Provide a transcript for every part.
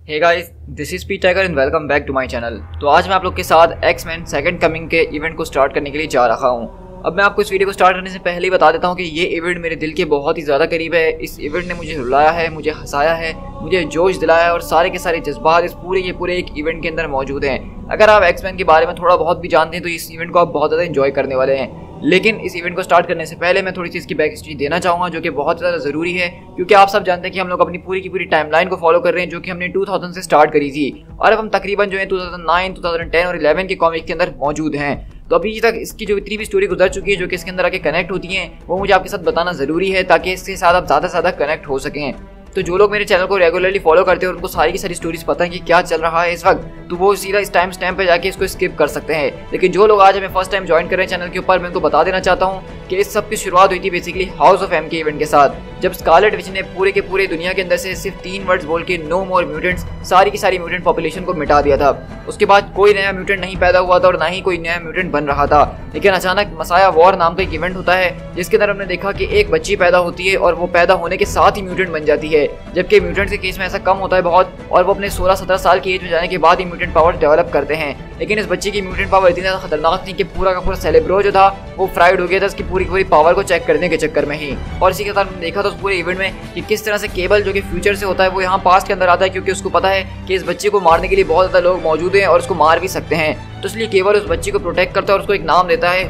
Hey guys, this is P tiger and welcome back to my channel. तो आज मैं आप लोग के साथ एक्स-मैन सेकंड कमिंग के इवेंट को स्टार्ट करने के लिए जा रहा हूं। अब मैं आपको इस वीडियो को स्टार्ट करने से पहले ही बता देता हूं कि ये इवेंट मेरे दिल के बहुत ही ज़्यादा करीब है। इस इवेंट ने मुझे रुलाया है, मुझे हंसाया है, मुझे जोश दिलाया है और सारे के सारे जज्बात इस पूरे एक इवेंट के अंदर मौजूद हैं। अगर आप एक्स-मैन के बारे में थोड़ा बहुत भी जानते हैं तो इस इवेंट को आप बहुत ज़्यादा एंजॉय करने वाले हैं। लेकिन इस इवेंट को स्टार्ट करने से पहले मैं थोड़ी सी इसकी बैक हिस्ट्री देना चाहूँगा, जो कि बहुत ज़्यादा ज़रूरी है, क्योंकि आप सब जानते हैं कि हम लोग अपनी पूरी की पूरी टाइमलाइन को फॉलो कर रहे हैं, जो कि हमने 2000 से स्टार्ट करी थी और अब हम तकरीबन जो है 2009, 2010 और 11 के कॉमिक के अंदर मौजूद हैं। तो अभी तक इसकी जो इतनी भी स्टोरी गुजर चुकी है, जो कि इसके अंदर आके कनेक्ट होती हैं, वो मुझे आपके साथ बताना ज़रूरी है ताकि इसके साथ आप ज़्यादा से ज़्यादा कनेक्ट हो सकें। तो जो लोग मेरे चैनल को रेगुलरली फॉलो करते हैं और उनको सारी की सारी स्टोरीज पता है कि क्या चल रहा है इस वक्त, तो वो सीधा इस टाइम स्टैम्प पे जाके इसको स्किप कर सकते हैं। लेकिन जो लोग आज हमें फर्स्ट टाइम ज्वाइन कर रहे हैं चैनल के ऊपर, मैं उनको बता देना चाहता हूँ कि इस सब की शुरुआत हुई थी बेसिकली हाउस ऑफ एम के इवेंट के साथ, जब स्कारलेट विच ने पूरे के पूरे दुनिया के अंदर से सिर्फ 3 वर्ड्स बोल के नो मोर म्यूटेंट्स सारी की सारी म्यूटेंट पॉपुलेशन को मिटा दिया था। उसके बाद कोई नया म्यूटेंट नहीं पैदा हुआ था और ना ही कोई नया म्यूटेंट बन रहा था। लेकिन अचानक मसाया वॉर नाम का एक इवेंट होता है, जिसके अंदर हमने देखा कि एक बच्ची पैदा होती है और वो पैदा होने के साथ ही म्यूटेंट बन जाती है, जबकि म्यूटेंट के केस में ऐसा कम होता है बहुत, और वो अपने 16-17 साल की एज में जाने के बाद ही म्यूटेंट पावर डेवलप करते हैं। लेकिन इस बच्ची की म्यूटेंट पावर इतनी ज़्यादा खतरनाक थी कि पूरा का पूरा सेलेब्रो जो था वो फ्राइड हो गया था उसकी पूरी पावर को चेक करने के चक्कर में ही। और इसी के साथ हमने देखा था उस पूरे इवेंट में कि किस तरह से केबल, जो कि फ्यूचर से होता है, वो यहाँ पास्ट के अंदर आता है, क्योंकि उसको पता है कि इस बच्चे को मारने के लिए बहुत ज़्यादा लोग मौजूद हैं और उसको मार भी सकते हैं। तो इसलिए केबल उस बच्ची को प्रोटेक्ट करता है और उसको एक नाम देता है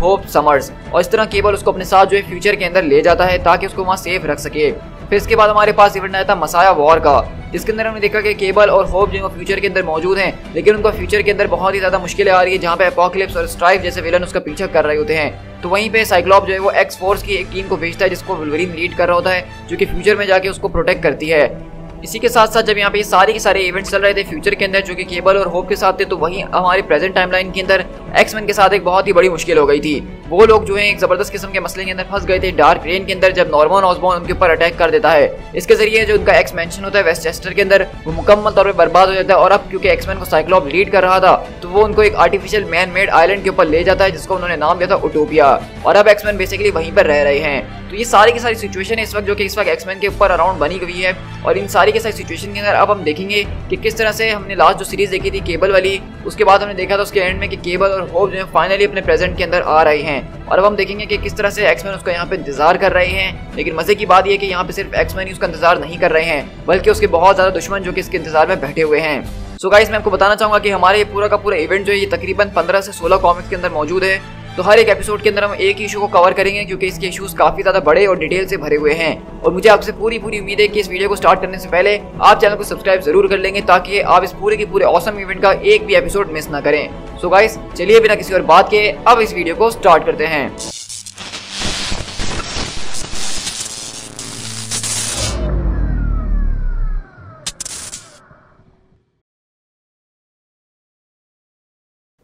होप समर्स। और इस तरह केबल उसको अपने साथ जो है फ्यूचर के अंदर ले जाता है ताकि उसको वहाँ सेफ रख सके। फिर इसके बाद हमारे पास इवेंट आया था मसाया वॉर का, जिसके अंदर हमने देखा कि केबल और होप जो फ्यूचर के अंदर मौजूद हैं, लेकिन उनका फ्यूचर के अंदर बहुत ही ज़्यादा मुश्किलें आ रही है, जहाँ पे एपोकलिप्स और स्ट्राइफ जैसे विलन उसका पीछा कर रहे होते हैं। तो वहीं पे साइक्लॉप जो है वो एक्स फोर्स की एक टीम को भेजता है, जिसको वुल्वरीन लीड कर रहा होता है, जो कि फ्यूचर में जाके उसको प्रोटेक्ट करती है। इसी के साथ साथ जब यहाँ पे सारे के सारे इवेंट्स चल रहे थे फ्यूचर के अंदर, जो कि केबल और होप के साथ थे, तो वहीं हमारे प्रेजेंट टाइमलाइन के अंदर एक्स-मैन के साथ एक बहुत ही बड़ी मुश्किल हो गई थी। वो लोग जो है एक जबरदस्त किस्म के मसले के अंदर फंस गए थे डार्क रेन के अंदर, जब नॉर्मन ऑसबॉर्न उनके ऊपर अटैक कर देता है। इसके जरिए जो उनका एक्स मेंशन होता है वेस्टचेस्टर के अंदर, वो मुकम्मल तौर पर बर्बाद हो जाता है। और अब क्योंकि एक्स-मैन को साइक्लॉप लीड कर रहा था, तो वो उनको एक आर्टिफिशियल मैन मेड आइलैंड के ऊपर ले जाता है, जिसको उन्होंने नाम दिया था उटोपिया। और अब एक्स-मैन बेसिकली वहीं पर रह रहे हैं। तो ये सारी की सारी सिचुएशन है इस वक्त, जो कि इस वक्त एक्स-मैन के ऊपर अराउंड बनी हुई है। और इन सारी की सारी सिचुएशन के अंदर अब हम देखेंगे कि किस तरह से हमने लास्ट जो सीरीज देखी थी केबल वाली, उसके बाद हमने देखा था उसके एंड में कि केबल और होप जो है फाइनली अपने प्रेजेंट के अंदर आ रहे हैं। और अब हम देखेंगे कि किस तरह से एक्स-मैन उसका यहाँ पे इंतजार कर रहे हैं। लेकिन मजे की बात यह है कि यहाँ पे सिर्फ एक्स-मैन ही उसका इंतजार नहीं कर रहे हैं, बल्कि उसके बहुत ज़्यादा दुश्मन जो कि इसके इंतजार में बैठे हुए हैं। सो गाइस, मैं आपको बताना चाहूँगा कि हमारे पूरा का पूरा इवेंट जो है ये तकरीबन 15 से 16 कॉमिक्स के अंदर मौजूद है। तो हर एक एपिसोड के अंदर हम एक इशू को कवर करेंगे, क्योंकि इसके इश्यूज काफी ज्यादा बड़े और डिटेल से भरे हुए हैं। और मुझे आपसे पूरी उम्मीद है कि इस वीडियो को स्टार्ट करने से पहले आप चैनल को सब्सक्राइब जरूर कर लेंगे, ताकि आप इस पूरे के पूरे ऑसम इवेंट का एक भी एपिसोड मिस ना करें। सो गाइस, चलिए बिना किसी और बात के अब इस वीडियो को स्टार्ट करते हैं।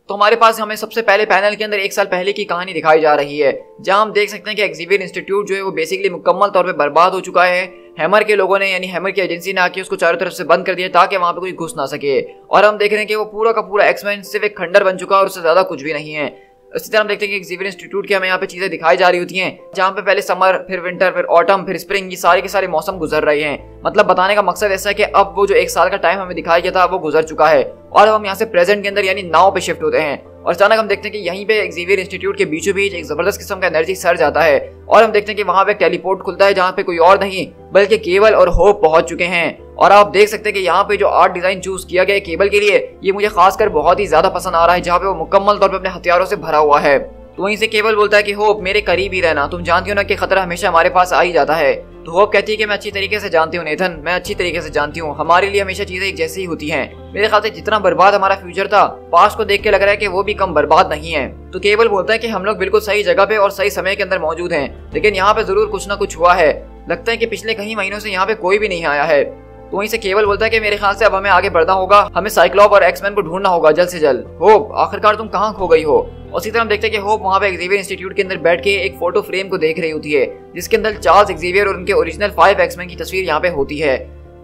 तो हमारे पास हमें सबसे पहले पैनल के अंदर 1 साल पहले की कहानी दिखाई जा रही है, जहां हम देख सकते हैं कि एक्सेवियर इंस्टीट्यूट जो है वो बेसिकली मुकम्मल तौर पे बर्बाद हो चुका है। हैमर के लोगों ने, यानी हैमर की एजेंसी ने आके उसको चारों तरफ से बंद कर दिया ताकि वहां पे कोई घुस ना सके। और हम देख रहे हैं कि वो पूरा का पूरा एक्स-मैन सिर्फ एक खंडर बन चुका है और उससे ज्यादा कुछ भी नहीं है। इसी तरह हम देखते हैं कि एक्सेवियर इंस्टीट्यूट की हमें यहाँ पे चीजें दिखाई जा रही होती हैं, जहाँ पे पहले समर, फिर विंटर, फिर ऑटम, फिर स्प्रिंग, ये सारे के सारे मौसम गुजर रहे हैं। मतलब बताने का मकसद ऐसा है कि अब वो जो 1 साल का टाइम हमें दिखाया गया था वो गुजर चुका है और अब हम यहाँ से प्रेजेंट के अंदर यानी नाव पे शिफ्ट होते हैं। और अचानक हम देखते हैं कि यहीं पे एक्सेवियर इंस्टीट्यूट के बीचों बीच एक जबरदस्त किस्म का एनर्जी सर्ज आता है और हम देखते हैं कि वहां पे एक टेलीपोर्ट खुलता है, जहाँ पे कोई और नहीं बल्कि केबल और होप पहुंच चुके हैं। और आप देख सकते हैं कि यहाँ पे जो आर्ट डिजाइन चूज किया गया है केबल के लिए, ये मुझे खासकर बहुत ही ज्यादा पसंद आ रहा है, जहाँ पे वो मुकम्मल तौर पे अपने हथियारों से भरा हुआ है। तो वहीं से केबल बोलता है कि होप, मेरे करीब ही रहना, तुम जानती हो ना कि खतरा हमेशा हमारे पास आ ही जाता है। तो होप कहती है कि मैं अच्छी तरीके से जानती हूँ नेथन, मैं अच्छी तरीके से जानती हूँ, हमारे लिए हमेशा चीजें एक जैसी ही होती हैं। मेरे ख्याल से जितना बर्बाद हमारा फ्यूचर था, पास्ट को देख के लग रहा है कि वो भी कम बर्बाद नहीं है। तो केबल बोलता है कि हम लोग बिल्कुल सही जगह पे और सही समय के अंदर मौजूद हैं, लेकिन यहाँ पे जरूर कुछ ना कुछ हुआ है। लगता है कि पिछले कई महीनों से यहाँ पे कोई भी नहीं आया है। तो वहीं से केबल बोलता है कि मेरे ख्याल से अब हमें आगे बढ़ना होगा, हमें साइक्लॉप और एक्स-मैन को ढूंढना होगा जल्द से जल्द। होप, आखिरकार तुम कहाँ खो गई हो? और इसी तरह हम देखते हैं कि होप वहाँ पे एक्सेवियर इंस्टीट्यूट के अंदर बैठ के एक फोटो फ्रेम को देख रही होती है, जिसके अंदर चार्ल्स एक्सेवियर और उनके ओरिजिनल 5 एक्स-मैन की तस्वीर यहाँ पे होती है।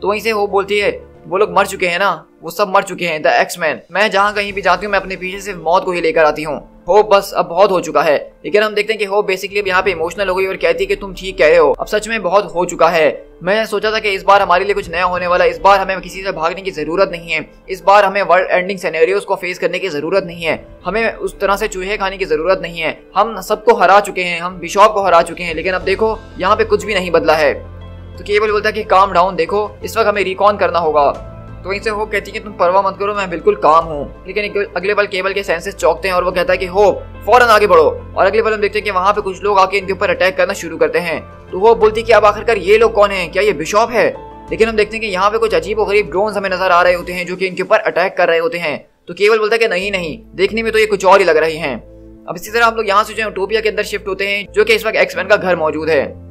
तो वहीं से होप बोलती है, वो लोग मर चुके हैं ना, वो सब मर चुके हैं, द एक्समैन। मैं जहाँ कहीं भी जाती हूँ मैं अपने पीछे सिर्फ मौत को ही लेकर आती हूँ। होप बस अब बहुत हो चुका है। लेकिन हम देखते हैं कि होप बेसिकली यहाँ पे इमोशनल हो गई और कहती है कि तुम ठीक कह रहे हो, अब सच में बहुत हो चुका है। मैं सोचा था कि इस बार हमारे लिए कुछ नया होने वाला, इस बार हमें किसी से भागने की जरूरत नहीं है, इस बार हमें वर्ल्ड एंडिंग सिनेरियोस को फेस करने की जरूरत नहीं है, हमें उस तरह से चूहे खाने की जरूरत नहीं है। हम सबको हरा चुके हैं, हम बिशॉप को हरा चुके हैं, लेकिन अब देखो यहाँ पे कुछ भी नहीं बदला है। तो केबल बोलता है कि काम डाउन, देखो इस वक्त हमें रिकॉन करना होगा। तो वहीं से होप कहती है कि तुम परवाह मत करो, मैं बिल्कुल काम हूँ। लेकिन अगले पल केबल के सेंसेस चौंकते हैं और वो कहता है कि होप फौरन आगे बढ़ो। और अगले पल हम देखते हैं कि वहाँ पे कुछ लोग आके इनके ऊपर अटैक करना शुरू करते हैं। तो होप बोलती है कि अब आखिरकार ये लोग कौन हैं, क्या ये बिशॉप है? लेकिन हम देखते हैं कि यहाँ पे कुछ अजीब और गरीब ड्रोन्स हमें नजर आ रहे होते हैं जो कि इनके ऊपर अटैक कर रहे होते हैं। तो केबल बोलता है कि नहीं नहीं, देखने में तो ये कुछ और ही लग रही हैं। अब इसी तरह हम लोग यहाँ से जो यूटोपिया के अंदर शिफ्ट होते हैं, जो कि इस वक्त एक्समैन का घर मौजूद है।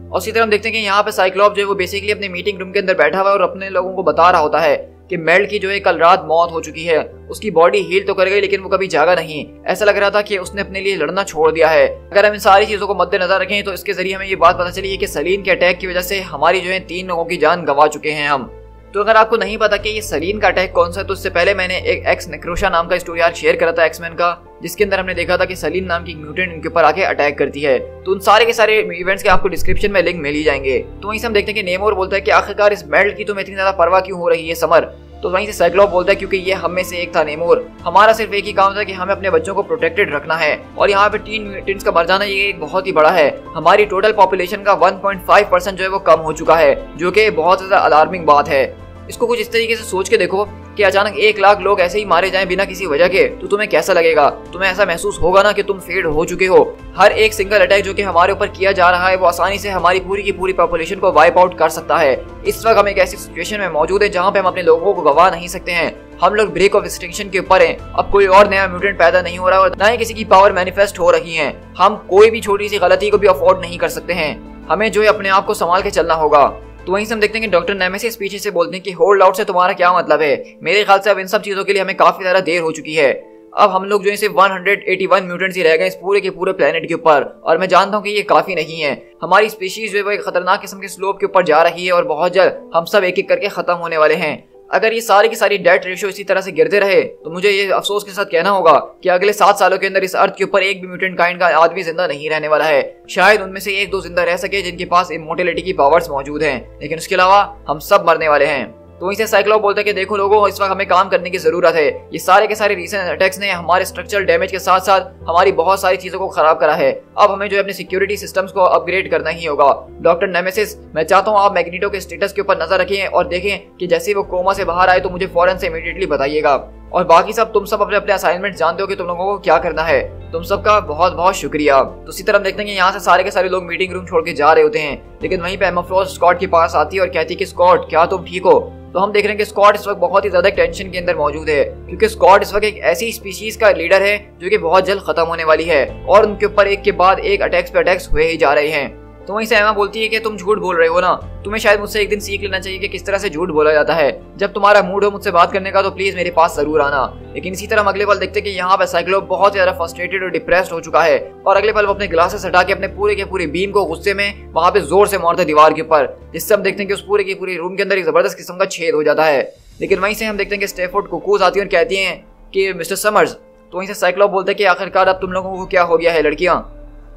और इसी तरह हम देखते हैं कि यहाँ पे साइक्लॉप जो है वो बेसिकली अपने मीटिंग रूम के अंदर बैठा हुआ है और अपने लोगों को बता रहा होता है कि मेल्ट की जो है कल रात मौत हो चुकी है। उसकी बॉडी हील तो कर गई लेकिन वो कभी जागा नहीं। ऐसा लग रहा था कि उसने अपने लिए लड़ना छोड़ दिया है। अगर हम इन सारी चीजों को मद्देनजर रखें तो इसके जरिए हमें ये बात पता चली है कि सलीन के अटैक की वजह से हमारी जो है 3 लोगों की जान गंवा चुके हैं हम। तो अगर आपको नहीं पता कि ये सलीन का अटैक कौन सा है, तो इससे पहले मैंने एक एक्स नेक्रोशा नाम का स्टोरी आर्क शेयर करा था एक्समैन का, जिसके अंदर हमने देखा था कि सलीन नाम की म्यूटेंट इनके ऊपर आके अटैक करती है। तो उन सारे के सारे इवेंट्स के आपको डिस्क्रिप्शन में लिंक मिल ही जाएंगे। तो वहीं से हम देखते हैं कि नेमोर बोलता है कि आखिरकार इस मेल्ट की तुम्हें इतनी ज्यादा परवाह क्यों हो रही है समर? तो वहीं से साइक्लॉप बोलता है क्योंकि ये हम में से एक था नेमोर, हमारा सिर्फ एक ही काम था कि हमें अपने बच्चों को प्रोटेक्टेड रखना है। और यहाँ पे 3 म्यूटेंट्स का मर जाना ये एक बहुत ही बड़ा है। हमारी टोटल पॉपुलेशन का 1.5% जो है वो कम हो चुका है, जो कि बहुत ज्यादा अलार्मिंग बात है। इसको कुछ इस तरीके से सोच के देखो कि अचानक 1 लाख लोग ऐसे ही मारे जाएं बिना किसी वजह के, तो तुम्हें कैसा लगेगा? तुम्हें ऐसा महसूस होगा ना कि तुम फेड हो चुके हो। हर एक सिंगल अटैक जो कि हमारे ऊपर किया जा रहा है वो आसानी से हमारी पूरी की पूरी पॉपुलेशन को वाइप आउट कर सकता है। इस वक्त हम एक ऐसी सिचुएशन में मौजूद है जहाँ पे हम अपने लोगों को गवा नहीं सकते हैं। हम लोग ब्रेक ऑफ एक्सटिंक्शन के ऊपर हैं। अब कोई और नया म्यूटेंट पैदा नहीं हो रहा और ना ही किसी की पावर मैनिफेस्ट हो रही है। हम कोई भी छोटी सी गलती को भी अफोर्ड नहीं कर सकते हैं। हमें जो है अपने आप को संभाल के चलना होगा। तो वहीं से हम देखते हैं कि डॉक्टर नेमेसिस पीछे से बोलते हैं कि होल्ड आउट से तुम्हारा क्या मतलब है? मेरे ख्याल से अब इन सब चीजों के लिए हमें काफी ज्यादा देर हो चुकी है। अब हम लोग जो है सिर्फ 181 म्यूटेंट्स ही रह गए इस पूरे के पूरे प्लेनेट के ऊपर, और मैं जानता हूँ कि ये काफी नहीं है। हमारी स्पीशीज जो है वो एक खतरनाक किस्म के स्लोप के ऊपर जा रही है और बहुत जल्द हम सब एक एक करके खत्म होने वाले हैं। अगर ये सारी की सारी डेथ रेशियो इसी तरह से गिरते रहे तो मुझे ये अफसोस के साथ कहना होगा कि अगले 7 सालों के अंदर इस अर्थ के ऊपर एक भी म्यूटेंट काइंड का आदमी जिंदा नहीं रहने वाला है। शायद उनमें से 1-2 जिंदा रह सके जिनके पास इमोर्टैलिटी की पावर्स मौजूद हैं, लेकिन उसके अलावा हम सब मरने वाले हैं। तो वहीं से साइक्लॉप बोलता है कि देखो लोगों, इस वक्त हमें काम करने की जरूरत है। ये सारे के सारे रीसेंट अटैक्स ने हमारे स्ट्रक्चरल डैमेज के साथ साथ हमारी बहुत सारी चीजों को खराब करा है। अब हमें जो है अपने सिक्योरिटी सिस्टम्स को अपग्रेड करना ही होगा। डॉक्टर नेमेसिस, मैं चाहता हूँ आप मैग्नीटो के स्टेटस के ऊपर नजर रखें और देखें कि जैसे वो कोमा से बाहर आए तो मुझे फौरन से इमीडिएटली बताइएगा। और बाकी सब तुम सब अपने अपने असाइनमेंट जानते हो कि तुम लोगों को क्या करना है। तुम सबका बहुत बहुत शुक्रिया। तो इसी तरह हम देखते हैं कि यहाँ से सारे के सारे लोग मीटिंग रूम छोड़ के जा रहे होते हैं, लेकिन वहीं पे एम्मा फ्रॉस्ट स्कॉट के पास आती है और कहती है कि स्कॉट, क्या तुम ठीक हो? तो हम देख रहे हैं कि स्कॉट इस वक्त बहुत ही ज्यादा टेंशन के अंदर मौजूद है, क्योंकि स्कॉट इस वक्त एक ऐसी स्पीशीज का लीडर है जो कि बहुत जल्द खत्म होने वाली है और उनके ऊपर एक के बाद एक अटैक्स पे अटैक्स हुए ही जा रहे हैं। तो वहीं से एमा बोलती है कि तुम झूठ बोल रहे हो ना, तुम्हें शायद मुझसे एक दिन सीख लेना चाहिए कि किस तरह से झूठ बोला जाता है। जब तुम्हारा मूड हो मुझसे बात करने का तो प्लीज मेरे पास जरूर आना। लेकिन इसी तरह हम अगले पल देखते हैं कि यहाँ पे साइक्लोप बहुत ज्यादा फ्रस्ट्रेटेड और डिप्रेस्ड हो चुका है और अगले पल वो अपने ग्लासेस हटा के अपने पूरे के पूरे बीम को गुस्से में वहां पे जोर से मारता है दीवार के ऊपर, जिससे हम देखते हैं कि उस पूरे के पूरे रूम के अंदर एक जबरदस्त किस्म का छेद हो जाता है। लेकिन वहीं से हम देखते हैं कि स्टेफोर्ड कुकूज आती है और कहती है कि मिस्टर समर्स। तो वहीं से साइक्लोप बोलते हैं कि आखिरकार अब तुम लोगों को क्या हो गया है लड़कियां?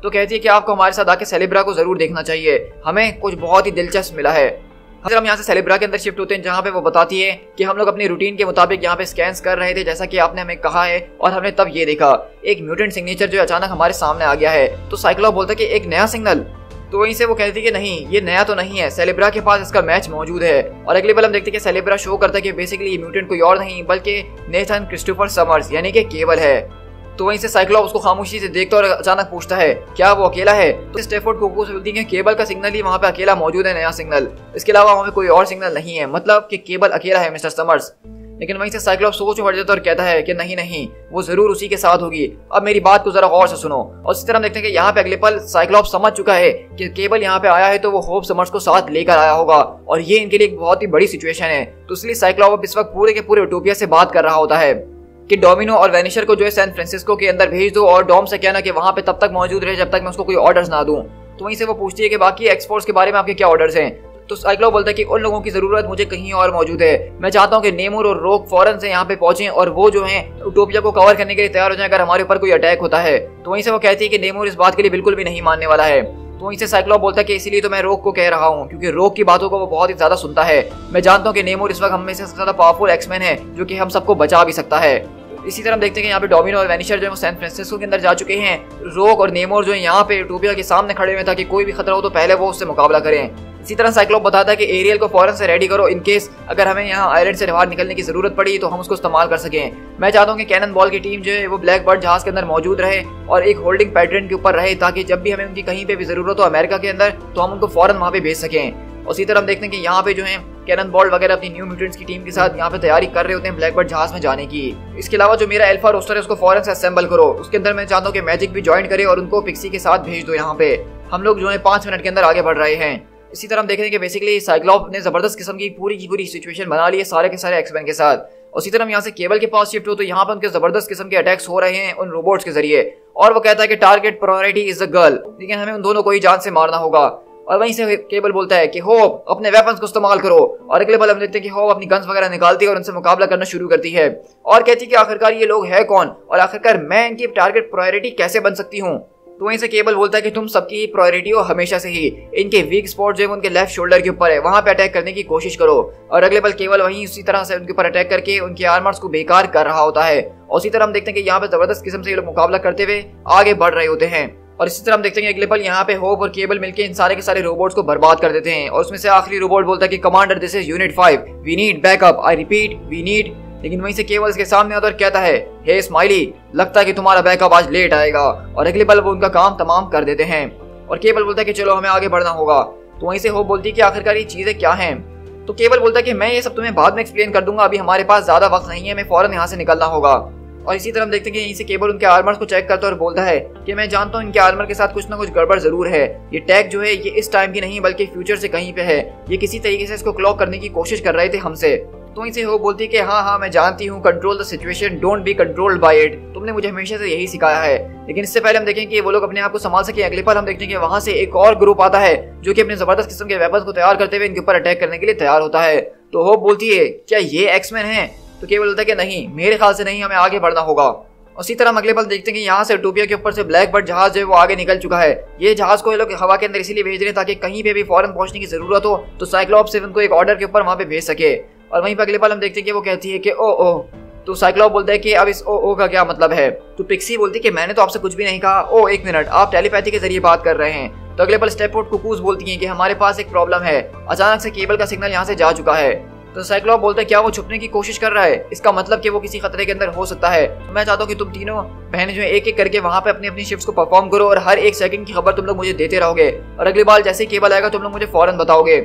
तो कहती है कि आपको हमारे साथ आके सेलिब्रा को जरूर देखना चाहिए, हमें कुछ बहुत ही दिलचस्प मिला है। हम यहाँ से सेलिब्रा के अंदर शिफ्ट होते हैं जहाँ पे वो बताती है कि हम लोग अपनी रूटीन के मुताबिक यहाँ पे स्कैन्स कर रहे थे जैसा कि आपने हमें कहा है, और हमने तब ये देखा एक म्यूटेंट सिग्नेचर जो अचानक हमारे सामने आ गया है। तो साइक्लोप बोलता है कि एक नया सिग्नल। तो वहीं से वो कहती है कि नहीं, ये नया तो नहीं है, सेलिब्रा के पास इसका मैच मौजूद है। और अगले पल हम देखते हैं कि सेलिब्रा शो करता है कि बेसिकली ये म्यूटेंट कोई और नहीं बल्कि नेथन क्रिस्टोफर समर्स यानी कि केबल है। तो वहीं से साइक्लोप उसको खामोशी से देखता और अचानक पूछता है क्या वो अकेला है? तो स्टेफोर्ड कोको से बोलती है केबल का सिग्नल ही वहाँ पे अकेला मौजूद है, नया सिग्नल, इसके अलावा वहाँ पे कोई और सिग्नल नहीं है, मतलब कि केबल अकेला है मिस्टर समर्स। लेकिन वहीं से साइक्लोप सोच में पड़ जाता है और कहता है कि नहीं नहीं, वो जरूर उसी के साथ होगी। अब मेरी बात को जरा गौर से सुनो। और इस तरह हम देखते हैं कि यहाँ पे अगले पल साइक्लोप समझ चुका है कि केबल यहाँ पे आया है तो वो होप समर्स को साथ लेकर आया होगा और ये इनके लिए एक बहुत ही बड़ी सिचुएशन है। तो इसलिए साइक्लोप इस वक्त पूरे के पूरे यूटोपिया से बात कर रहा होता है कि डोमिनो और वेनिशर को जो है सैन फ्रांसिस्को के अंदर भेज दो और डॉम से कहना कि वहां पे तब तक मौजूद रहे जब तक मैं उसको कोई ऑर्डर्स ना दूं। तो वहीं से वो पूछती है कि बाकी एक्सपोर्ट्स के बारे में आपके क्या ऑर्डर्स हैं? तो साइक्लॉप बोलता है कि उन लोगों की जरूरत मुझे कहीं और मौजूद है। मैं चाहता हूँ कि नेमोर और रोक फौरन से यहाँ पे पहुंचे और वो जो है यूटोपिया को कवर करने के लिए तैयार हो जाए अगर हमारे ऊपर कोई अटैक होता है। तो वहीं से वो कहती है कि नेमोर इस बात के लिए बिल्कुल भी नहीं मानने वाला है। तो वहीं से साइक्लॉप बोलता है कि इसीलिए तो मैं रोक को कह रहा हूँ, क्योंकि रोक की बातों को वो बहुत ही ज्यादा सुनता है। मैं जानता हूँ कि नेमोर इस वक्त हम में से सबसे ज्यादा पावरफुल एक्समैन है जो कि हम सबको बचा भी सकता है। इसी तरह हम देखते हैं कि यहाँ पे डोमिनो और वैनिशर जो है वो सैन फ्रांसिस्को के अंदर जा चुके हैं। रोक और नेमोर जो है यहाँ पे यूटोपिया के सामने खड़े हुए ताकि कोई भी खतरा हो तो पहले वो उससे मुकाबला करें। इसी तरह साइक्लॉप बताता है कि एरियल को फौरन से रेडी करो इन केस अगर हमें यहाँ आइलैंड से बाहर निकलने की जरूरत पड़ी तो हम उसको इस्तेमाल कर सकें। मैं चाहता हूँ कि कैनन बॉल की टीम जो है वो ब्लैक बर्ड जहाज के अंदर मौजूद रहे और एक होल्डिंग पैटर्न के ऊपर रहे ताकि जब भी हमें उनकी कहीं पे भी जरूरत हो अमेरिका के अंदर तो हम उनको फौरन वहाँ पे भेज सकें। उसी तरह हम देखते हैं कि यहाँ पे जो है कैनन बॉल्ट वगैरह अपनी न्यू म्यूटेंट्स की टीम के साथ यहाँ पे तैयारी कर रहे होते हैं ब्लैक बर्ड जहाज में जाने की। इसके अलावा जो मेरा अल्फा रोस्टर है उसको फौरन से असेंबल करो। उसके अंदर मैं चाहता हूँ कि मैजिक भी ज्वाइन करे और उनको पिक्सी के साथ भेज दो। यहाँ पे हम लोग जो है 5 मिनट के अंदर आगे बढ़ रहे हैं। इसी तरह हम देख रहे हैं कि बेसिकली साइक्लॉप ने जबरदस्त किस्म की पूरी सिचुएशन बना ली है सारे के सारे एक्समैन के साथ। उसी तरह हम यहाँ से केबल के पास शिफ्ट हो तो यहाँ पर उनके जबरदस्त किस्म के अटैक्स हो रहे हैं उन रोबोट्स के जरिए और वो कहता है कि target priority is the girl, लेकिन हमें उन दोनों को ही जान से मारना होगा। और वहीं से केबल बोलता है कि होप अपने वेपन्स को इस्तेमाल करो और अगले पल हम देखते हैं कि होप अपनी गन्स वगैरह निकालती है और उनसे मुकाबला करना शुरू करती है और कहती है कि आखिरकार ये लोग है कौन और आखिरकार मैं इनकी टारगेट प्रायोरिटी कैसे बन सकती हूँ। तो वहीं से केबल बोलता है कि तुम सबकी प्रायोरिटी हो हमेशा से ही इनके वीक स्पॉट जो है उनके लेफ्ट शोल्डर के ऊपर है, वहां पे अटैक करने की कोशिश करो। और अगले पल केबल वहीं उसी तरह से उनके ऊपर अटैक करके उनके आर्मर्स को बेकार कर रहा होता है। और उसी तरह हम देखते हैं कि यहाँ पे जबरदस्त किस्म से ये लोग मुकाबला करते हुए आगे बढ़ रहे होते हैं। और इसी तरह हम देखते हैं कि अगले पल यहाँ पे होप और केबल मिलकर इन सारे के सारे रोबोट्स को बर्बाद कर देते हैं। और उसमें से आखिरी रोबोट बोलता है कि commander this is unit 5, we need backup, I repeat we need. लेकिन वहीं से केबल इसके सामने आता और कहता है हे स्माइली, लगता है कि तुम्हारा बैकअप आज लेट आएगा। और अगले पल वो उनका काम तमाम कर देते हैं और केबल बोलता है कि चलो हमें आगे बढ़ना होगा। तो वहीं से होप बोलती है कि आखिरकार ये चीजें क्या हैं। तो केबल बोलता है कि मैं ये सब तुम्हें बाद में एक्सप्लेन कर दूंगा, अभी हमारे पास ज्यादा वक्त नहीं है, हमें फौरन यहाँ से निकलना होगा। और इसी तरह हम देखते हैं कि यहीं से केबल उनके आर्मर्स को चेक करता है और बोलता है कि मैं जानता हूँ इनके आर्मर के साथ कुछ ना कुछ गड़बड़ जरूर है। ये टैग जो है ये इस टाइम की नहीं बल्कि फ्यूचर से कहीं पे है। ये किसी तरीके से इसको क्लॉक करने की कोशिश कर रहे थे हमसे। तो इनसे वो बोलती है कि हाँ मैं जानती हूँ, control the situation, don't be controlled by it. तुमने मुझे हमेशा से यही सिखाया है। लेकिन इससे पहले हम देखें कि वो लोग अपने आप को संभाल सके। अगले पर हम देखते हैं कि वहां से एक और ग्रुप आता है जो कि अपने जबरदस्त किस्म के वेपन्स को तैयार करते हुए इनके ऊपर अटैक करने के लिए तैयार होता है। तो होप बोलती है क्या ये एक्समैन है? तो केवल बोलता है कि नहीं, मेरे ख्याल से नहीं, हमें आगे बढ़ना होगा। उसी तरह हम अगले पल देखते हैं कि यहाँ से यूटोपिया के ऊपर से ब्लैक बर्ड जहाज जो है वो आगे निकल चुका है। ये जहाज को ये लोग हवा के अंदर इसीलिए भेज रहे हैं ताकि कहीं पे भी फौरन पहुंचने की जरूरत हो तो साइक्लॉप सिर्फ उनको एक ऑर्डर के ऊपर वहां पे भेज सके। और वहीं पर अगले पल हम देखते हैं कि वो कहती है कि ओ। तो साइक्लॉप बोलता है कि अब इस ओ का क्या मतलब है? तो पिक्सी बोलती है कि मैंने तो आपसे कुछ भी नहीं कहा। ओ एक मिनट, आप टेलीपैथी के जरिए बात कर रहे हैं। तो अगले पल स्टेपवुड कुकूज बोलती हैं कि हमारे पास एक प्रॉब्लम है, अचानक से केबल का सिग्नल यहाँ से जा चुका है। तो साइक्लॉप बोलता है क्या वो छुपने की कोशिश कर रहा है? इसका मतलब कि वो किसी खतरे के अंदर हो सकता है। तो मैं चाहता हूँ कि तुम तीनों बहनें जो है एक एक करके वहाँ पे अपनी अपनी शिफ्ट्स को परफॉर्म करो और हर एक सेकंड की खबर तुम लोग मुझे देते रहोगे और अगली बार जैसे ही केबल आएगा तुम लोग मुझे फौरन बताओगे।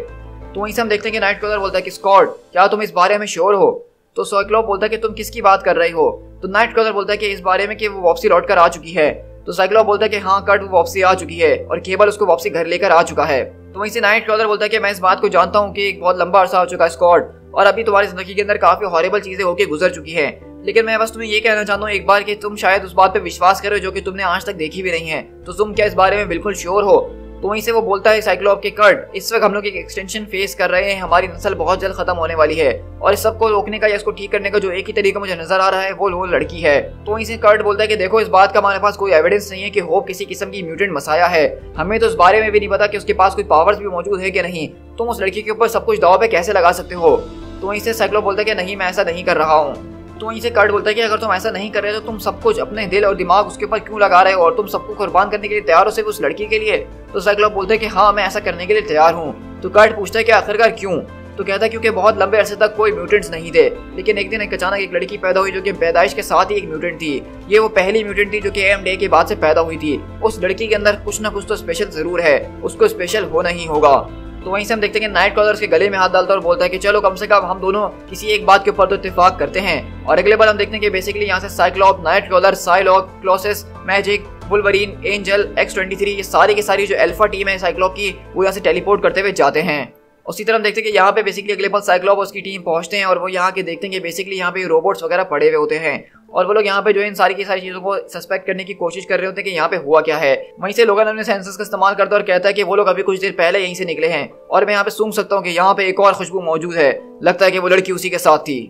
तो वहीं से हम देखते हैं कि नाइट क्रॉलर बोलता है कि स्कॉट क्या तुम इस बारे में श्योर हो? तो साइक्लॉप बोलता है कि तुम किसकी बात कर रही हो? तो नाइट क्रॉलर बोलता है कि इस बारे में कि वो वापसी लौट कर आ चुकी है। तो साइक्लॉप बोलता है कि हाँ कट, वो वापसी आ चुकी है और केबल उसको वापसी घर लेकर आ चुका है। तो वहीं से नाइट क्रॉलर बोलता है कि मैं इस बात को जानता हूँ कि एक बहुत लंबा अरसा हो चुका है स्कॉट और अभी तुम्हारी जिंदगी के अंदर काफी हॉरिबल चीजें होके गुजर चुकी है, लेकिन मैं बस तुम्हें ये कहना चाहता हूँ एक बार कि तुम शायद उस बात पे विश्वास करो जो कि तुमने आज तक देखी भी नहीं है। तो तुम क्या इस बारे में बिल्कुल श्योर हो? तो वहीं से वो बोलता है साइक्लॉप के कट, इस वक्त हम लोग एक एक्सटेंशन फेस कर रहे हैं, हमारी नस्ल बहुत जल्द खत्म होने वाली है और इस सब को रोकने का या इसको ठीक करने का जो एक ही तरीका मुझे नजर आ रहा है वो लड़की है। तो वहीं से कर्ट बोलता है कि देखो इस बात का हमारे पास कोई एविडेंस नहीं है कि होप किसी किस्म की म्यूटेंट मसाया है, हमें तो इस बारे में भी नहीं पता कि उसके पास कोई पावर्स भी मौजूद है कि नहीं। तुम उस लड़की के ऊपर सब कुछ दाव पे कैसे लगा सकते हो? तो वहीं से साइक्लॉप बोलता है कि नहीं, मैं ऐसा नहीं कर रहा हूँ। तो वहीं से कर्ट बोलता है कि अगर तुम ऐसा नहीं कर रहे हो तो तुम सब कुछ अपने दिल और दिमाग उसके ऊपर क्यों लगा रहे हो और तुम सबको कुर्बान करने के लिए तैयार हो सिर्फ उस लड़की के लिए? तो साइक्लॉप बोलता है कि हाँ मैं ऐसा करने के लिए तैयार हूँ। तो कर्ट पूछता है कि आखिरकार क्यों? तो कहता है क्योंकि बहुत लंबे अरसे तक कोई म्यूटेंट्स नहीं थे, लेकिन एक दिन अचानक एक लड़की पैदा हुई जो कि पैदाइश के साथ ही एक म्यूटेंट थी। ये वो पहली म्यूटेंट थी जो कि एम डे के बाद से पैदा हुई थी। उस लड़की के अंदर कुछ ना कुछ तो स्पेशल जरूर है, उसको स्पेशल होना ही होगा। तो वहीं से हम देखते हैं कि नाइट क्रॉलर के गले में हाथ डालता है और बोलता है कि चलो कम से कम हम दोनों किसी एक बात के ऊपर तो इत्तेफाक करते हैं। और अगले बार हम देखते हैं कि बेसिकली यहाँ से Cyclops, Nightcrawler, Psylocke, Colossus, Magik, Wolverine, Angel, X-23 ये सारी की सारी जो अल्फा टीम है साइक्लॉप की वो यहाँ से टेलीपोर्ट करते हुए जाते हैं। उसी तरह हम देखते हैं कि यहाँ पे बेसिकली अगले पल साइक्लॉप और उसकी टीम पहुंचते हैं और वो यहाँ के देखते हैं कि बेसिकली यहाँ पे रोबोट्स वगैरह पड़े हुए होते हैं और वो लोग यहाँ पे जो है इन सारी की सारी चीजों को सस्पेक्ट करने की कोशिश कर रहे होते हैं कि यहाँ पे हुआ क्या है। वहीं से लोगन अपने सेंसर्स का इस्तेमाल करता है और कहता है कि वो लोग अभी कुछ देर पहले यहीं से निकले हैं और मैं यहाँ पे सूंघ सकता हूँ कि यहाँ पे एक और खुशबू मौजूद है, लगता है कि वो लड़की उसी के साथ थी।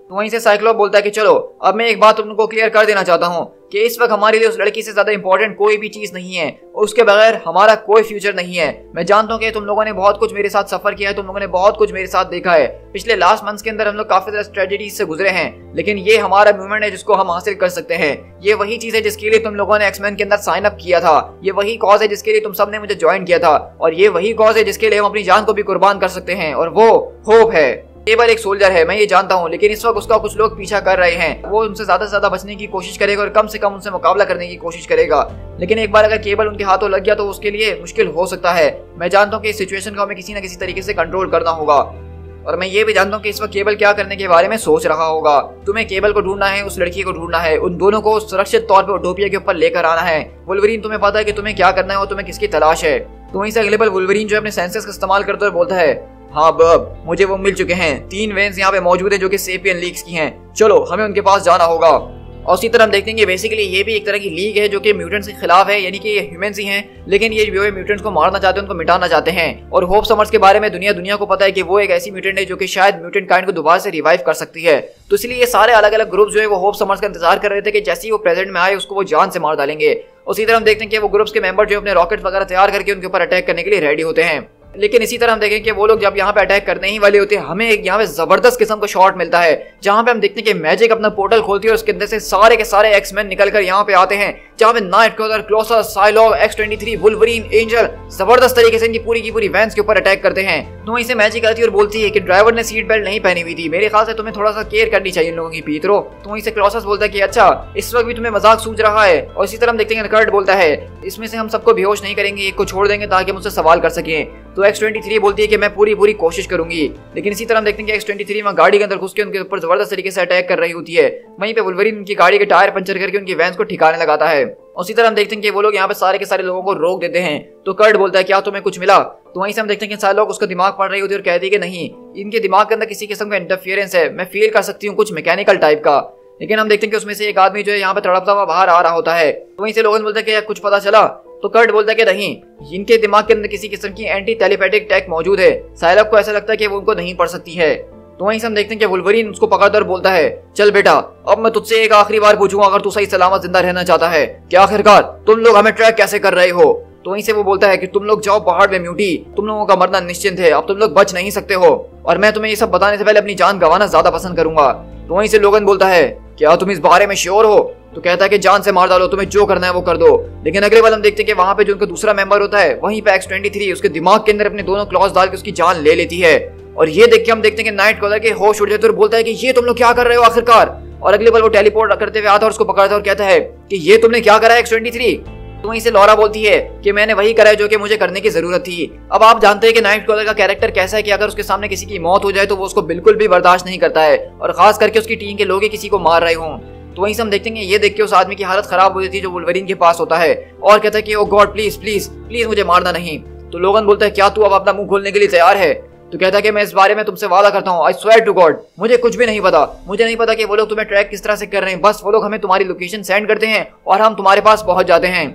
तो वहीं से साइक्लोप बोलता है कि चलो अब मैं एक बात तुमको क्लियर कर देना चाहता हूँ कि इस वक्त हमारे लिए उस लड़की से ज्यादा इंपॉर्टेंट कोई भी चीज नहीं है, उसके बगैर हमारा कोई फ्यूचर नहीं है। मैं जानता हूँ कि तुम लोगों ने बहुत कुछ मेरे साथ सफर किया है, तुम लोगों ने बहुत कुछ मेरे साथ देखा है। पिछले लास्ट मंथ्स के अंदर हम लोग काफी ज्यादा ट्रेजेडीज से गुजरे हैं, लेकिन ये हमारा मूवमेंट है जिसको हम हासिल कर सकते हैं। ये वही चीज है जिसके लिए तुम लोगों ने एक्समैन के अंदर साइन अप किया था, ये वही कॉज है जिसके लिए तुम सबने मुझे ज्वाइन किया था, और ये वही कॉज है जिसके लिए हम अपनी जान को भी कुर्बान कर सकते हैं, और वो होप है। केबल एक सोल्जर है, मैं ये जानता हूँ, लेकिन इस वक्त उसका कुछ लोग पीछा कर रहे हैं। वो उनसे ज्यादा से ज्यादा बचने की कोशिश करेगा और कम से कम उनसे मुकाबला करने की कोशिश करेगा, लेकिन एक बार अगर केबल उनके हाथों लग गया तो उसके लिए मुश्किल हो सकता है। मैं जानता हूँ कि इस सिचुएशन को हमें किसी न किसी तरीके से कंट्रोल करना होगा, और मैं ये भी जानता हूँ कि इस वक्त केबल क्या करने के बारे में सोच रहा होगा। तुम्हें केबल को ढूंढना है, उस लड़की को ढूंढना है, उन दोनों को सुरक्षित तौर पर उटोपिया के ऊपर लेकर आना है। वुल्वरीन, तुम्हें पता है कि तुम्हें क्या करना है और तुम्हें किसकी तलाश है। तो वहीं से अगले पल वुल्वरीन जो अपने सेंसेस का इस्तेमाल करते हुए बोलता है, हाँ बब, मुझे वो मिल चुके हैं। 3 वेन्स यहाँ पे मौजूद है जो कि सेपियन लीग्स की हैं। चलो हमें उनके पास जाना होगा। और उसी तरह हम देखते हैं कि बेसिकली ये भी एक तरह की लीग है जो कि म्यूटेंट्स के खिलाफ है, यानी कि ये ह्यूमंस ही हैं, लेकिन ये जो है म्यूटेंट्स को मारना चाहते हैं, उनको मिटाना चाहते हैं। और होप समर्स के बारे में दुनिया को पता है कि वो एक ऐसी म्यूटेंट है जो कि शायद म्यूटेंट काइंड को दोबारा से रिवाइव कर सकती है। तो इसलिए ये सारे अलग अलग ग्रुप जो है वो होप समर्स का इंतजार कर रहे थे कि जैसे ही वो प्रेजेंट में आए उसको वो जान से मार डालेंगे। उसी तरह हम देखते हैं कि वो ग्रुप्स के मेंबर जो अपने रॉकेट वगैरह तैयार करके उनके ऊपर अटैक करने के लिए रेडी होते हैं। लेकिन इसी तरह हम देखें कि वो लोग जब यहाँ पे अटैक करने ही वाले होते हैं, हमें एक यहाँ पे जबरदस्त किस्म का शॉट मिलता है जहाँ पे हम देखते हैं कि मैजिक अपना पोर्टल खोलती है और उसके अंदर से सारे के सारे एक्समैन निकलकर यहाँ पे आते हैं, जहाँ पे नाइटक्रॉलर, क्लोसस, साइलॉग, X-23, वुल्वरीन, एंजल जबरदस्त तरीके से इनकी पूरी की पूरी वैन्स के ऊपर अटैक करते हैं। तो वहीं से मैजिक आती है और बोलती है कि ड्राइवर ने सीट बेल्ट नहीं पहनी हुई थी, मेरे ख्याल से तुम्हें थोड़ा सा केयर करनी चाहिए इन लोगों की, पीतरो। तो वहीं से क्लोसस बोलता है कि अच्छा, इस वक्त भी तुम्हें मजाक सूझ रहा है। और इसी तरह हम देखते हैं कर्ट बोलता है, इसमें से हम सबको बेहोश नहीं करेंगे, एक को छोड़ देंगे ताकि मुझसे सवाल कर सकें। तो X-23 बोलती है कि मैं पूरी कोशिश करूंगी। लेकिन इसी तरह हम देखते हैं कि X-23 वहाँ गाड़ी के अंदर घुस के उनके ऊपर जबरदस्त तरीके से अटैक कर रही होती है। वहीं पे वुल्वरीन उनकी गाड़ी के टायर पंचर करके उनकी वैन्स को ठिकाने लगाता है। उसी तरह हम देखते हैं कि वो लोग यहाँ पे सारे के सारे लोगों को रोक देते हैं। तो कर्ट बोलता है, क्या तुम्हें कुछ मिला? तो वहीं से हम देखते हैं कि सारे लोग उसका दिमाग पढ़ रही होती है और कहती है कि नहीं, इनके दिमाग के अंदर किसी किस्म का इंटरफियरेंस है, मैं फील कर सकती हूँ कुछ मैकेनिकल टाइप का। लेकिन हम देखते हैं कि उसमें से एक आदमी जो है यहाँ पे तड़पता हुआ बाहर आ रहा होता है। तो वहीं से लोगन बोलता है कि कुछ पता चला? तो कर्ट बोलता है कि नहीं, इनके दिमाग के अंदर किसी किस्म की एंटी टेलीपैथिक टेक मौजूद है। साइलॉग को ऐसा लगता है कि वो उनको नहीं पढ़ सकती है। तो वहीं से हम देखते हैं कि वुल्वरीन उसको पकड़कर बोलता है, चल बेटा, अब मैं तुझसे एक आखिरी बार पूछूंगा, अगर तू सही सलामत जिंदा रहना चाहता है, कि आखिरकार तुम लोग हमें ट्रैक कैसे कर रहे हो? तो वहीं से वो बोलता है कि तुम लोग जाओ पहाड़ में म्यूटी, तुम लोगों का मरना निश्चित है, अब तुम लोग बच नहीं सकते हो, और मैं तुम्हें ये सब बताने से पहले अपनी जान गंवाना ज्यादा पसंद करूंगा। तो वहीं से लोगन बोलता है, क्या तुम इस बारे में श्योर हो? तो कहता है कि जान से मार डालो, तुम्हें जो करना है वो कर दो। लेकिन अगले बार हम देखते हैं कि वहां पे जो उनका दूसरा मेंबर होता है, वहीं पे X-23 उसके दिमाग के अंदर अपने दोनों क्लॉज डाल के उसकी जान ले लेती है। और ये देख के हम देखते हैं कि नाइटक्रॉलर के होश उड़ जाते हैं और बोलता है कि ये तुम लोग क्या कर रहे हो आखिरकार? और अगले बार वो टेलीपोर्ट करते हुए आता है और उसको पकड़ता है और कहता है कि ये तुमने क्या करा है X-23? तो वहीं से लॉरा बोलती है कि मैंने वही करा है जो कि मुझे करने की जरूरत थी। अब आप जानते हैं कि नाइटक्रॉलर का कैरेक्टर कैसा है कि अगर उसके सामने किसी की मौत हो जाए तो वो उसको बिल्कुल भी बर्दाश्त नहीं करता है, और खास करके उसकी टीम के लोग ही किसी को मार रहे हों। तो वहीं से हम देखते हैं ये देख के उस आदमी की हालत खराब हो जाती है जो वुल्वरीन के पास होता है, और कहता है कि ओ गॉड, प्लीज प्लीज प्लीज मुझे मारना नहीं। तो लोगन बोलता है, क्या तू अब अपना मुंह खोलने के लिए तैयार है? तो कहता है कि मैं इस बारे में तुमसे वादा करता हूँ, आई स्वेयर टू गॉड, मुझे कुछ भी नहीं पता। मुझे नहीं पता कि वो लोग तुम्हें ट्रैक किस तरह से कर रहे हैं, बस वो लोग हमें तुम्हारी लोकेशन सेंड करते हैं और हम तुम्हारे पास पहुंच जाते हैं।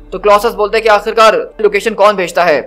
तो क्लॉसस बोलते हैं कि आखिरकार लोकेशन कौन भेजता है?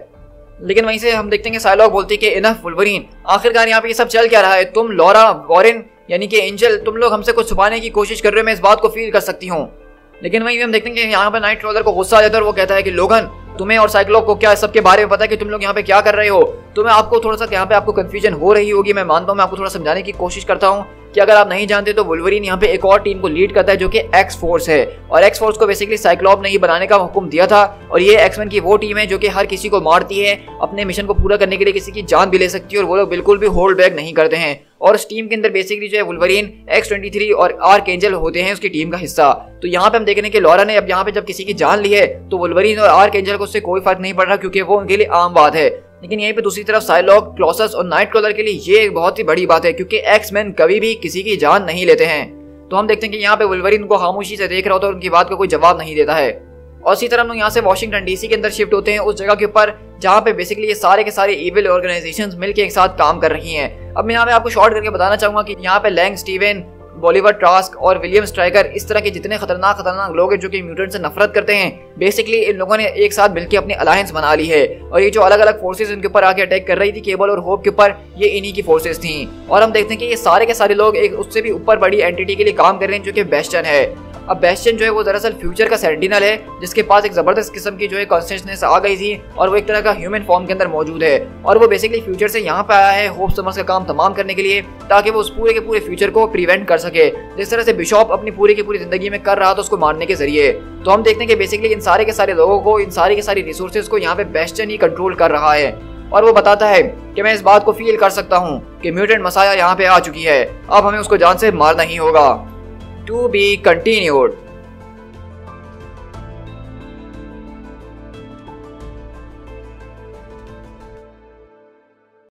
लेकिन वहीं से हम देखते हैं कि साइलॉग बोलती है कि इनफ वुल्वरीन, आखिरकार यहाँ पे ये सब चल क्या रहा है? तुम, लॉरा, वॉरेन यानी कि एंजल, तुम लोग हमसे कुछ छुपाने की कोशिश कर रहे हो, मैं इस बात को फील कर सकती हूँ। लेकिन वहीं हम देखते हैं कि यहाँ पे नाइटक्रॉलर को गुस्सा आ जाता है और वो कहता है कि लोगन, तुम्हें और साइक्लोप को क्या सबके बारे में पता है कि तुम लोग यहाँ पे क्या कर रहे हो? तो मैं आपको थोड़ा सा यहाँ पे आपको कंफ्यूजन हो रही होगी, मैं मानता हूँ, मैं आपको थोड़ा समझाने की कोशिश करता हूँ कि अगर आप नहीं जानते तो वुल्वरीन यहाँ पे एक और टीम को लीड करता है जो कि एक्स फोर्स है, और एक्स फोर्स को बेसिकली साइक्लोप ने ही बनाने का हुक्म दिया था, और ये एक्समैन की वो टीम है जो कि हर किसी को मारती है, अपने मिशन को पूरा करने के लिए किसी की जान भी ले सकती है, और वो लोग बिल्कुल भी होल्ड बैक नहीं करते हैं। और इस टीम के अंदर बेसिकली जो है वुल्वरीन, X-23 और आर्कएंजल होते हैं उसकी टीम का हिस्सा। तो यहाँ पे हम देख रहे हैं कि लॉरा ने अब यहाँ पे जब किसी की जान ली है तो वुल्वरीन और आर्कएंजल को उससे कोई फर्क नहीं पड़ रहा, क्योंकि वो उनके लिए आम बात है। लेकिन यहीं पे दूसरी तरफ साइलॉग, क्लॉसस और नाइटक्रॉलर के लिए ये एक बहुत ही बड़ी बात है, क्योंकि एक्समैन कभी भी किसी की जान नहीं लेते हैं। तो हम देखते हैं कि यहाँ पे वुल्वरीन को खामोशी से देख रहा होता है और उनकी बात का कोई जवाब नहीं देता है। और इसी तरह हम लोग यहाँ से वॉशिंगटन डीसी के अंदर शिफ्ट होते हैं, उस जगह के ऊपर जहाँ पे बेसिकली ये सारे के सारे इविल ऑर्गेनाइजेशंस मिलकर एक साथ काम कर रही हैं। अब मैं यहाँ पे आपको शॉर्ट करके बताना चाहूंगा कि यहाँ पे लैंग, स्टीवन, बॉलीवर ट्रास्क और विलियम स्ट्राइकर, इस तरह के जितने खतरनाक लोग हैं जो कि म्यूटेंट से नफरत करते हैं, बेसिकली इन लोगों ने एक साथ मिलकर अपनी अलायंस बना ली है। और ये जो अलग अलग फोर्सेस इनके ऊपर आके अटैक कर रही थी केबल और होप के ऊपर, ये इन्हीं की फोर्सेस थी। और हम देखते हैं कि ये सारे के सारे लोग एक उससे भी ऊपर बड़ी एंटिटी के लिए काम कर रहे हैं जो कि बेस्टियन है। अब बेस्टियन जो है वो दरअसल फ्यूचर का सेंटिनल है, जिसके पास एक जबरदस्त किस्म की जो है कॉन्शियसनेस आ गई थी और वो एक तरह का ह्यूमन फॉर्म के अंदर मौजूद है। और वो बेसिकली फ्यूचर से यहाँ पे आया है होप समर्स का काम तमाम करने के लिए, ताकि वो उस पूरे के पूरे फ्यूचर को प्रिवेंट कर सके, जिस तरह से बिशॉप अपनी पूरी की पूरी जिंदगी में कर रहा था उसको मारने के जरिए। तो हम देखते हैं कि बेसिकली इन सारे के सारे लोगों को, इन सारी के सारी रिसोर्सेज को यहाँ पे बेस्टियन ही कंट्रोल कर रहा है। और वो बताता है कि मैं इस बात को फील कर सकता हूँ कि म्यूटेंट मसाया यहाँ पे आ चुकी है, अब हमें उसको जान से मारना ही होगा। To be continued.